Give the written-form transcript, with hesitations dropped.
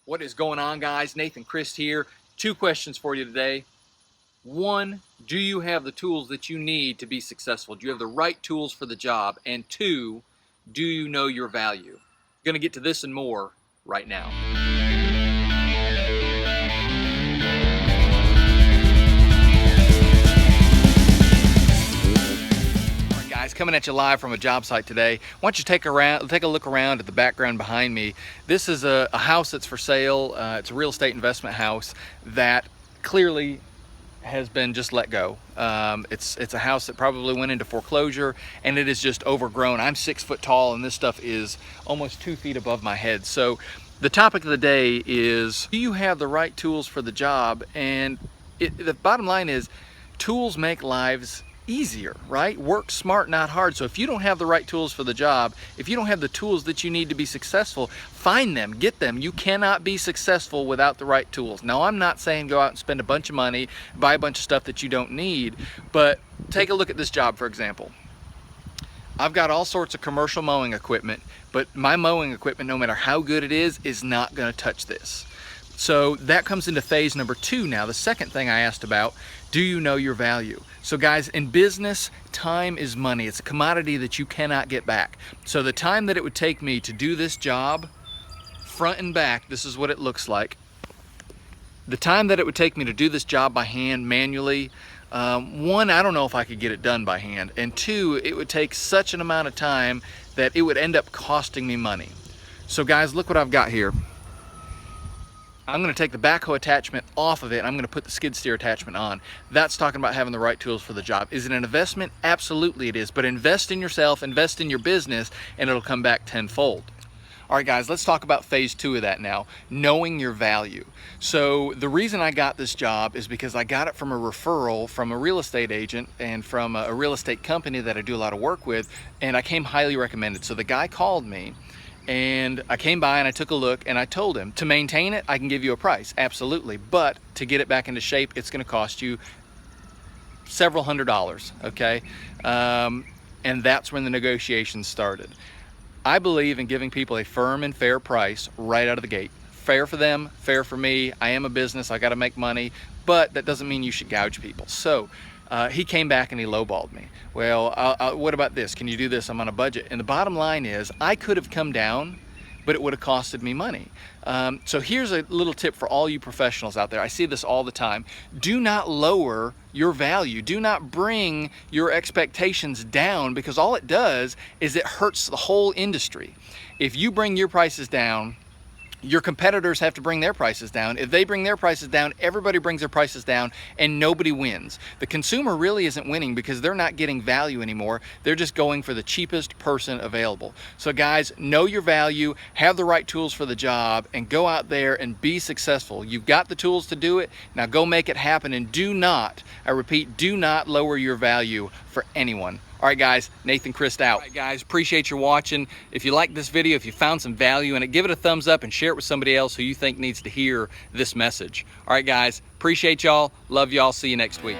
What is going on, guys? Nathan Christ here. Two questions for you today. One, do you have the tools that you need to be successful? Do you have the right tools for the job? And two, do you know your value? I'm going to get to this and more right now. Coming at you live from a job site today. Why don't you take a look around at the background behind me. This is a house that's for sale. It's a real estate investment house that clearly has been just let go. It's a house that probably went into foreclosure, and it is just overgrown. I'm 6 foot tall, and this stuff is almost 2 feet above my head. So the topic of the day is, do you have the right tools for the job? And the bottom line is, tools make lives easier, right? Work smart, not hard. So if you don't have the right tools for the job, if you don't have the tools that you need to be successful, find them, get them. You cannot be successful without the right tools. Now, I'm not saying go out and spend a bunch of money, buy a bunch of stuff that you don't need, but take a look at this job, for example. I've got all sorts of commercial mowing equipment, but my mowing equipment, no matter how good it is not going to touch this. So that comes into phase number 2 now. The second thing I asked about, do you know your value? So guys, in business, time is money. It's a commodity that you cannot get back. So the time that it would take me to do this job, front and back, this is what it looks like. The time that it would take me to do this job by hand, manually, one, I don't know if I could get it done by hand. And two, it would take such an amount of time that it would end up costing me money. So guys, look what I've got here. I'm going to take the backhoe attachment off of it. I'm going to put the skid steer attachment on. That's talking about having the right tools for the job. Is it an investment? Absolutely it is. But invest in yourself, invest in your business, and it'll come back tenfold. All right, guys, let's talk about phase 2 of that now, knowing your value. So the reason I got this job is because I got it from a referral from a real estate agent and from a real estate company that I do a lot of work with, and I came highly recommended. So the guy called me, and I came by and I took a look, and I told him, to maintain it, I can give you a price, absolutely. But to get it back into shape, it's gonna cost you several $100s, okay? And that's when the negotiations started. I believe in giving people a firm and fair price right out of the gate. Fair for them, fair for me. I am a business, I gotta make money, but that doesn't mean you should gouge people. So he came back and he lowballed me. Well, what about this? Can you do this? I'm on a budget. And the bottom line is, I could have come down, but it would have costed me money. So here's a little tip for all you professionals out there. I see this all the time. Do not lower your value. Do not bring your expectations down, because all it does is it hurts the whole industry. If you bring your prices down, your competitors have to bring their prices down. If they bring their prices down, everybody brings their prices down, and nobody wins. The consumer really isn't winning because they're not getting value anymore. They're just going for the cheapest person available. So guys, know your value, have the right tools for the job, and go out there and be successful. You've got the tools to do it. Now go make it happen, and do not, I repeat, do not lower your value for anyone. All right, guys, Nathan Christ out. All right, guys, appreciate you watching. If you like this video, if you found some value in it, give it a thumbs up and share it with somebody else who you think needs to hear this message. All right, guys, appreciate y'all. Love y'all. See you next week.